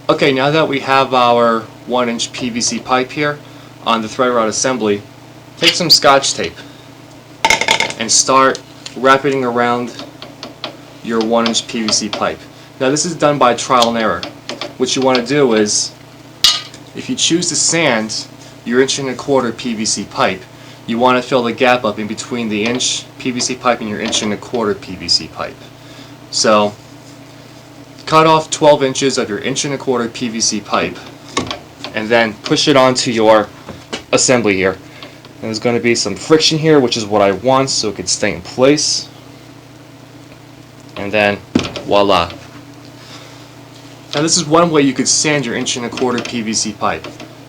Okay, now that we have our 1-inch PVC pipe here on the thread rod assembly, take some Scotch tape and start wrapping around your 1-inch PVC pipe. Now this is done by trial and error. What you want to do is, if you choose to sand your 1.25" PVC pipe, you want to fill the gap up in between the inch PVC pipe and your 1.25" PVC pipe. So cut off 12 inches of your 1.25" PVC pipe and then push it onto your assembly here. And there's going to be some friction here, which is what I want, so it can stay in place. And then voila. Now this is one way you could sand your 1.25" PVC pipe.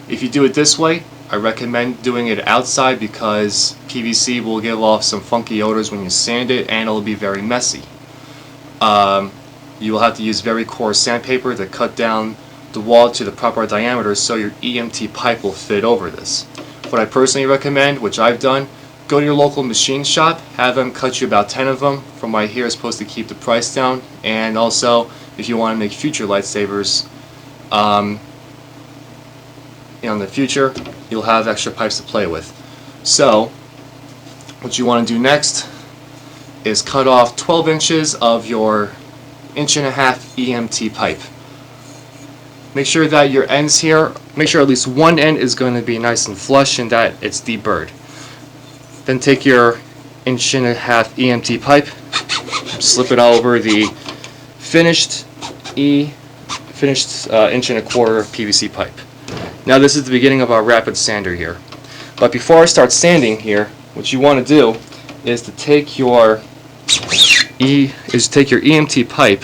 If you do it this way, I recommend doing it outside because PVC will give off some funky odors when you sand it, and it'll be very messy. You will have to use very coarse sandpaper to cut down the wall to the proper diameter so your EMT pipe will fit over this. What I personally recommend, which I've done, go to your local machine shop, have them cut you about 10 of them. From what I hear, is supposed to keep the price down, and also if you want to make future lightsabers, in the future, you'll have extra pipes to play with. So what you want to do next is cut off 12 inches of your 1.5" EMT pipe. Make sure that your ends here, make sure at least one end is going to be nice and flush and that it's deburred. Then take your 1.5" EMT pipe, slip it all over the finished 1.25" PVC pipe. Now this is the beginning of our rapid sander here. But before I start sanding here, what you want to do is to take your EMT pipe,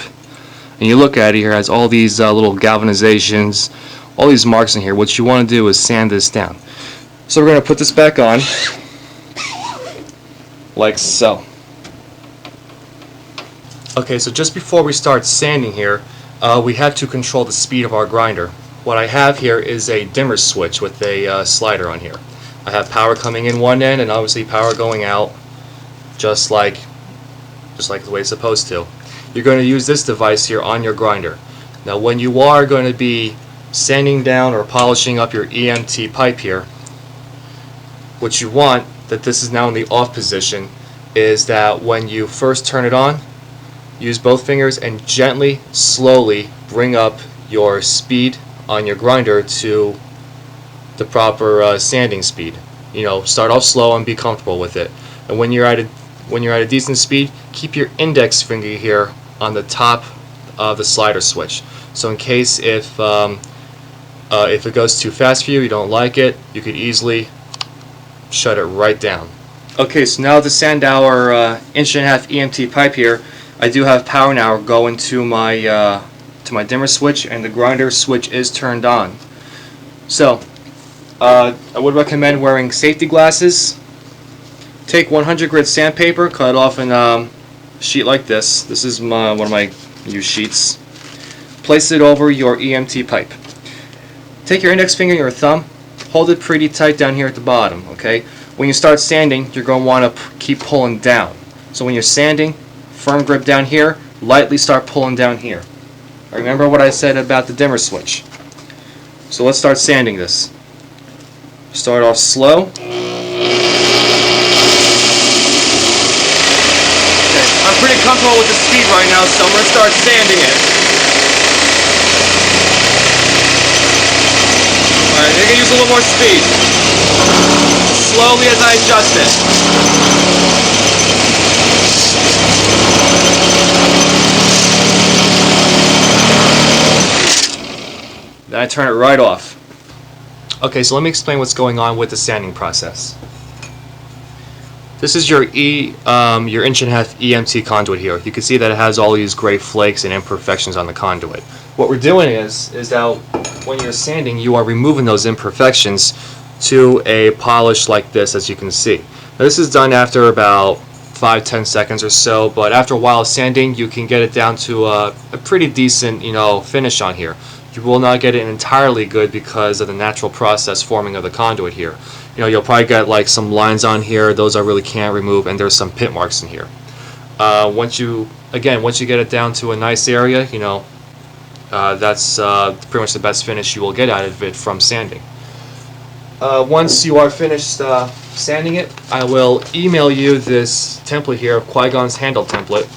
and you look at it here, it has all these little galvanizations, all these marks in here. What you want to do is sand this down. So we're going to put this back on, like so. Okay, so just before we start sanding here, we have to control the speed of our grinder. What I have here is a dimmer switch with a slider on here. I have power coming in one end and obviously power going out, just like the way it's supposed to. You're going to use this device here on your grinder. Now when you are going to be sanding down or polishing up your EMT pipe here, what you want, that this is now in the off position, is that when you first turn it on, use both fingers and gently, slowly bring up your speed on your grinder to the proper sanding speed. Start off slow and be comfortable with it. And when you're at a decent speed, keep your index finger here on the top of the slider switch. So in case if it goes too fast for you, you don't like it, you could easily shut it right down. Okay, so now to sand our 1.5" EMT pipe here, I do have power now going to my dimmer switch, and the grinder switch is turned on. So I would recommend wearing safety glasses. Take 100 grit sandpaper, cut it off in a sheet like this. This is one of my used sheets. Place it over your EMT pipe. Take your index finger and your thumb, hold it pretty tight down here at the bottom. Okay. When you start sanding, you're going to want to keep pulling down. So when you're sanding, firm grip down here, lightly start pulling down here. Remember what I said about the dimmer switch. So let's start sanding this. Start off slow. Okay, I'm pretty comfortable with the speed right now, so I'm going to start sanding it. Alright, you're going to use a little more speed. Slowly as I adjust it. Then I turn it right off. Okay, so let me explain what's going on with the sanding process. This is your 1.5" EMT conduit here. You can see that it has all these gray flakes and imperfections on the conduit. What we're doing is that when you're sanding, you are removing those imperfections to a polish like this, as you can see. Now, this is done after about 5-10 seconds or so, but after a while of sanding, you can get it down to a pretty decent, finish on here. You will not get it entirely good because of the natural process forming of the conduit here. You'll probably get like some lines on here. Those I really can't remove, and there's some pit marks in here. Once you get it down to a nice area, That's pretty much the best finish you will get out of it from sanding. Once you are finished sanding it, I will email you this template here of Qui Gon's handle template.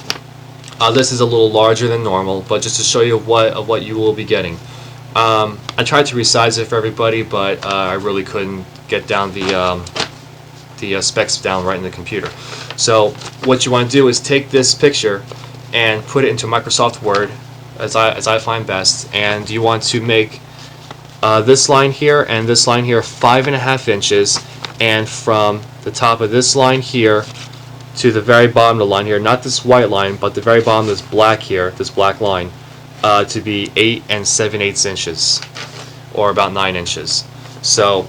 This is a little larger than normal, but just to show you what you will be getting. I tried to resize it for everybody, but I really couldn't get down the specs down right in the computer. So what you want to do is take this picture and put it into Microsoft Word, as I find best, and you want to make this line here and this line here 5.5 inches, and from the top of this line here to the very bottom of the line here, not this white line, but the very bottom, this black here, this black line, to be 8 7/8 inches, or about 9 inches. So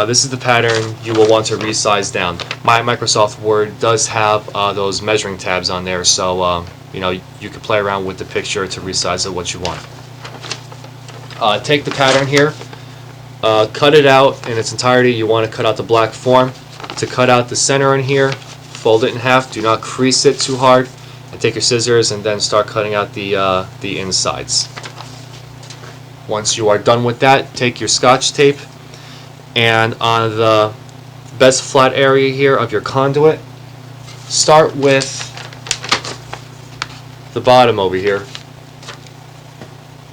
this is the pattern you will want to resize down. My Microsoft Word does have those measuring tabs on there, so you know, you can play around with the picture to resize it what you want. Take the pattern here, cut it out in its entirety. You want to cut out the black form. To cut out the center in here, fold it in half. Do not crease it too hard. And take your scissors and then start cutting out the insides. Once you are done with that, take your Scotch tape, and on the best flat area here of your conduit, start with the bottom over here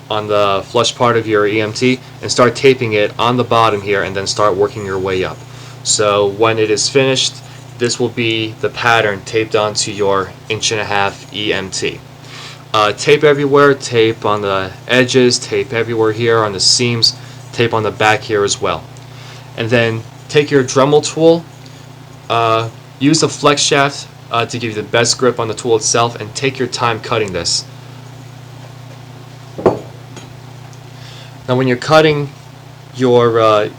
on the flush part of your EMT, and start taping it on the bottom here, and then start working your way up. So when it is finished, this will be the pattern taped onto your 1.5" EMT. Tape everywhere, tape on the edges, tape everywhere here on the seams, tape on the back here as well. And then take your Dremel tool, use the flex shaft to give you the best grip on the tool itself, and take your time cutting this. Now when you're cutting your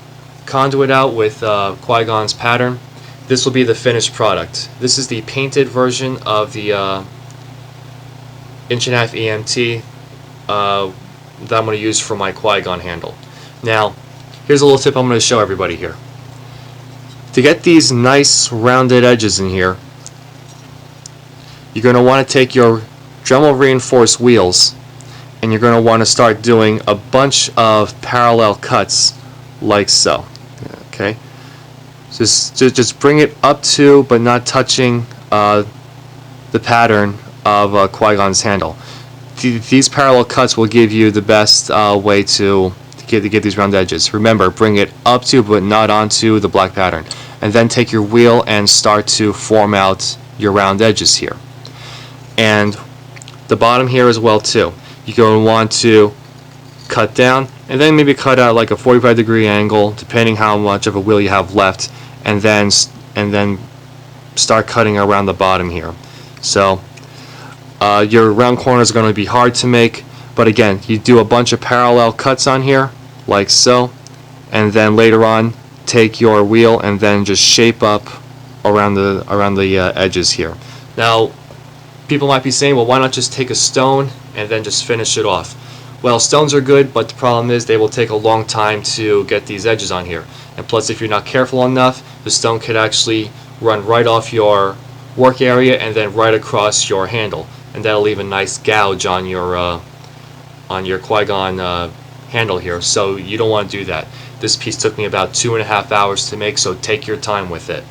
conduit out with Qui Gon's pattern, this will be the finished product. This is the painted version of the 1.5" EMT that I'm going to use for my Qui Gon handle. Now, here's a little tip I'm going to show everybody here. To get these nice rounded edges in here, you're going to want to take your Dremel reinforced wheels, and you're going to want to start doing a bunch of parallel cuts like so. Okay, just bring it up to, but not touching the pattern of Qui Gon's handle. These parallel cuts will give you the best way to get these round edges. Remember, bring it up to, but not onto the black pattern. And then take your wheel and start to form out your round edges here. And the bottom here as well too. You're going to want to cut down, and then maybe cut out like a 45-degree angle, depending how much of a wheel you have left, and then start cutting around the bottom here. So your round corners are going to be hard to make, but again, you do a bunch of parallel cuts on here like so, and then later on take your wheel and then just shape up around the edges here. Now people might be saying, well, why not just take a stone and then just finish it off? Well, stones are good, but the problem is they will take a long time to get these edges on here. And plus, if you're not careful enough, the stone could actually run right off your work area and then right across your handle, and that'll leave a nice gouge on your Qui Gon handle here. So you don't want to do that. This piece took me about 2.5 hours to make, so take your time with it.